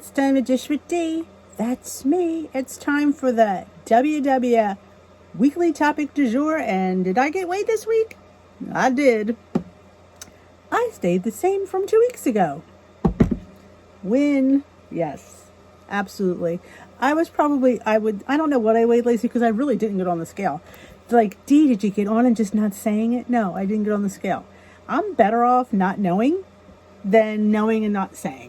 It's time to dish with D. That's me. It's time for the WW weekly topic du jour. And did I get weight this week? I did. I stayed the same from 2 weeks ago. Win. Yes, absolutely. I don't know what I weighed lately because I really didn't get on the scale. Like, D, did you get on and just not saying it? No, I didn't get on the scale. I'm better off not knowing than knowing and not saying.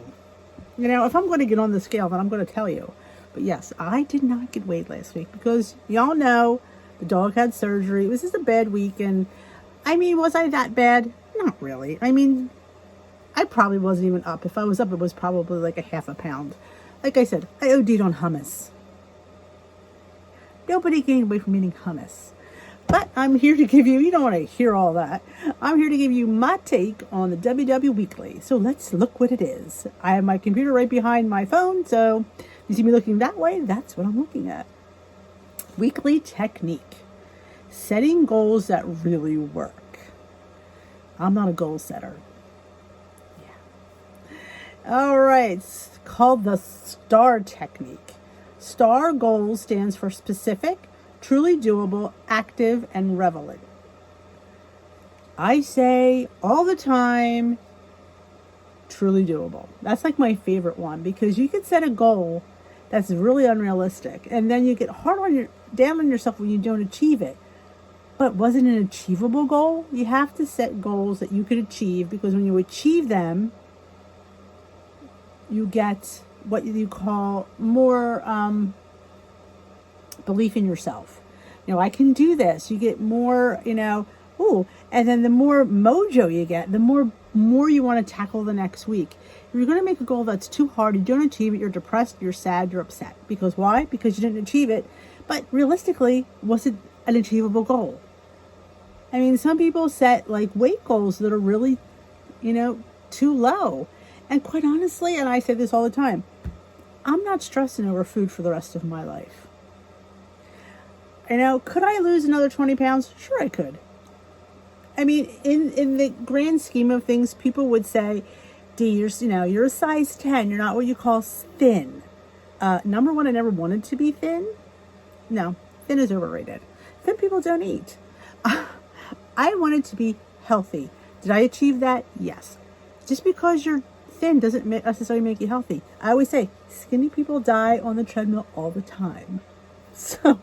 You know, if I'm going to get on the scale, then I'm going to tell you. But yes, I did not get weighed last week because y'all know the dog had surgery. It was just a bad week. And I mean, was I that bad? Not really. I mean, I probably wasn't even up. If I was up, it was probably like a half a pound. Like I said, I OD'd on hummus. Nobody gained weight from eating hummus. But I'm here to give you don't want to hear all that. I'm here to give you my take on the WW Weekly. So let's look what it is. I have my computer right behind my phone. So you see me looking that way, that's what I'm looking at. Weekly technique. Setting goals that really work. I'm not a goal setter. Yeah. All right. It's called the STAR technique. STAR goals stands for specific, truly doable, active, and relevant. I say all the time, truly doable. That's like my favorite one because you can set a goal that's really unrealistic and then you get down on yourself when you don't achieve it. But was it an achievable goal? You have to set goals that you could achieve because when you achieve them, you get what you call more belief in yourself. You know, I can do this. You get more, and then the more mojo you get, the more you want to tackle the next week. If you're going to make a goal that's too hard, you don't achieve it, you're depressed, you're sad, you're upset. Because why? Because you didn't achieve it. But realistically, was it an achievable goal? I mean, some people set like weight goals that are really, too low. And quite honestly, and I say this all the time, I'm not stressing over food for the rest of my life. Could I lose another 20 pounds? Sure I could. I mean, in the grand scheme of things, people would say, D, you're a size 10. You're not what you call thin. Number one, I never wanted to be thin. No, thin is overrated. Thin people don't eat. I wanted to be healthy. Did I achieve that? Yes. Just because you're thin doesn't necessarily make you healthy. I always say, skinny people die on the treadmill all the time. So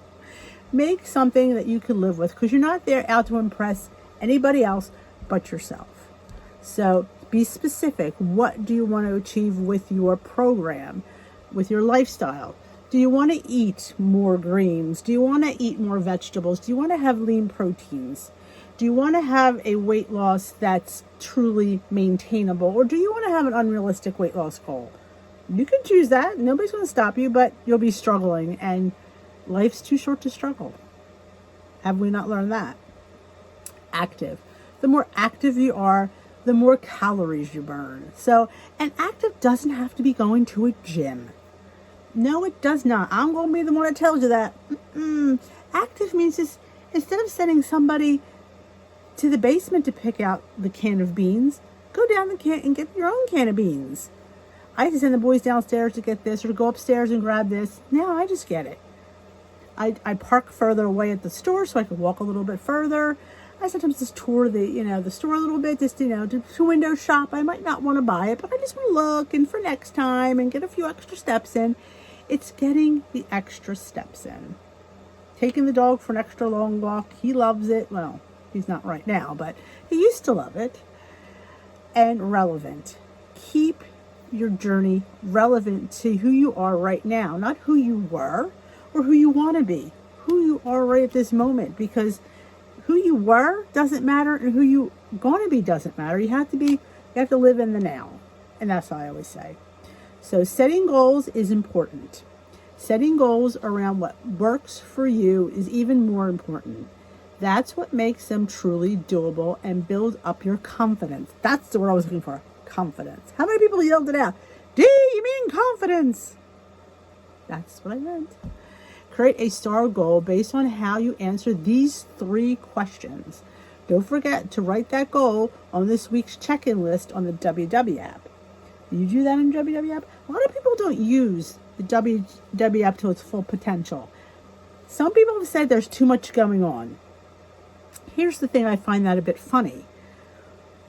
make something that you can live with because you're not there out to impress anybody else but yourself. So be specific. What do you want to achieve with your program, with your lifestyle? Do you want to eat more greens? Do you want to eat more vegetables? Do you want to have lean proteins? Do you want to have a weight loss that's truly maintainable? Or do you want to have an unrealistic weight loss goal? You can choose that. Nobody's going to stop you, but you'll be struggling. And life's too short to struggle. Have we not learned that? Active. The more active you are, the more calories you burn. So, and active doesn't have to be going to a gym. No, it does not. I'm going to be the one that tells you that. Active means just, instead of sending somebody to the basement to pick out the can of beans, go down the can and get your own can of beans. I used to send the boys downstairs to get this or to go upstairs and grab this. Now I just get it. I park further away at the store so I can walk a little bit further. I sometimes just tour the store a little bit, just, to window shop. I might not want to buy it, but I just want to look and for next time and get a few extra steps in. It's getting the extra steps in. Taking the dog for an extra long walk. He loves it. Well, he's not right now, but he used to love it. And relevant. Keep your journey relevant to who you are right now, not who you were or who you want to be, who you are right at this moment, because who you were doesn't matter and who you going to be doesn't matter. You have to live in the now. And that's what I always say. So setting goals is important. Setting goals around what works for you is even more important. That's what makes them truly doable and build up your confidence. That's the word I was looking for. Confidence. How many people yelled it out? D, you mean confidence? That's what I meant. Create a STAR goal based on how you answer these 3 questions. Don't forget to write that goal on this week's check-in list on the WW app. Do you do that in the WW app? A lot of people don't use the WW app to its full potential. Some people have said there's too much going on. Here's the thing, I find that a bit funny.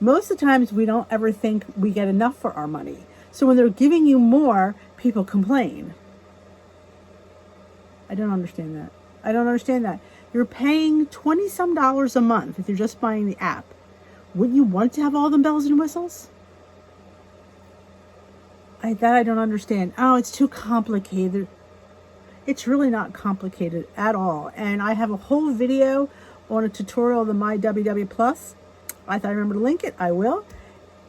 Most of the times we don't ever think we get enough for our money. So when they're giving you more, people complain. I don't understand that. I don't understand that. You're paying $20-some a month if you're just buying the app. Wouldn't you want to have all the bells and whistles? I don't understand. Oh, it's too complicated. It's really not complicated at all. And I have a whole video on a tutorial of the My WW Plus. If I remember to link it, I will.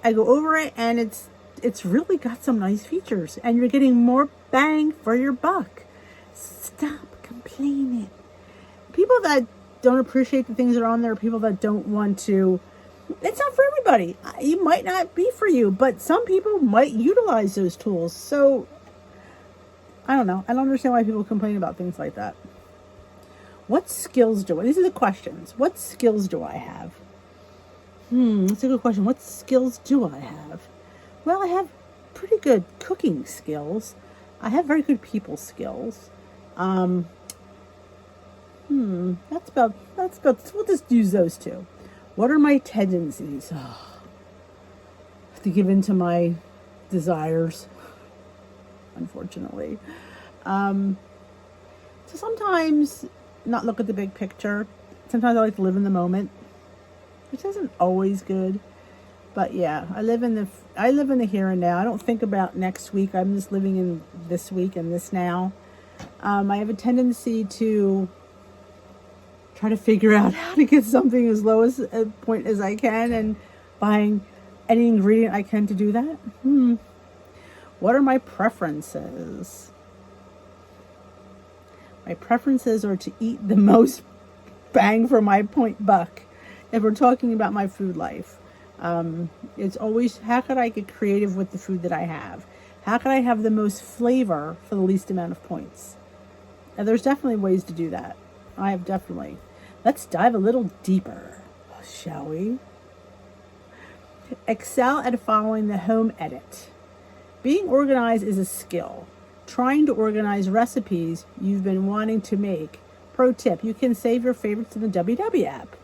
I go over it, and it's really got some nice features, and you're getting more bang for your buck. Stop complaining. People that don't appreciate the things that are on there, people that don't want to, it's not for everybody. It might not be for you, but some people might utilize those tools. So I don't know. I don't understand why people complain about things like that. What skills do I, these are the questions. What skills do I have? That's a good question. What skills do I have? Well, I have pretty good cooking skills. I have very good people skills. That's about, we'll just use those two. What are my tendencies? To give in to my desires, unfortunately. So sometimes not look at the big picture. Sometimes I like to live in the moment, which isn't always good. But yeah, I live in the here and now. I don't think about next week. I'm just living in this week and this now. I have a tendency to try to figure out how to get something as low as a point as I can, and buying any ingredient I can to do that. What are my preferences? My preferences are to eat the most bang for my point buck. If we're talking about my food life, it's always, how could I get creative with the food that I have? How can I have the most flavor for the least amount of points? And there's definitely ways to do that. I have definitely. Let's dive a little deeper, shall we? Excel at following the home edit. Being organized is a skill. Trying to organize recipes you've been wanting to make. Pro tip, you can save your favorites in the WW app.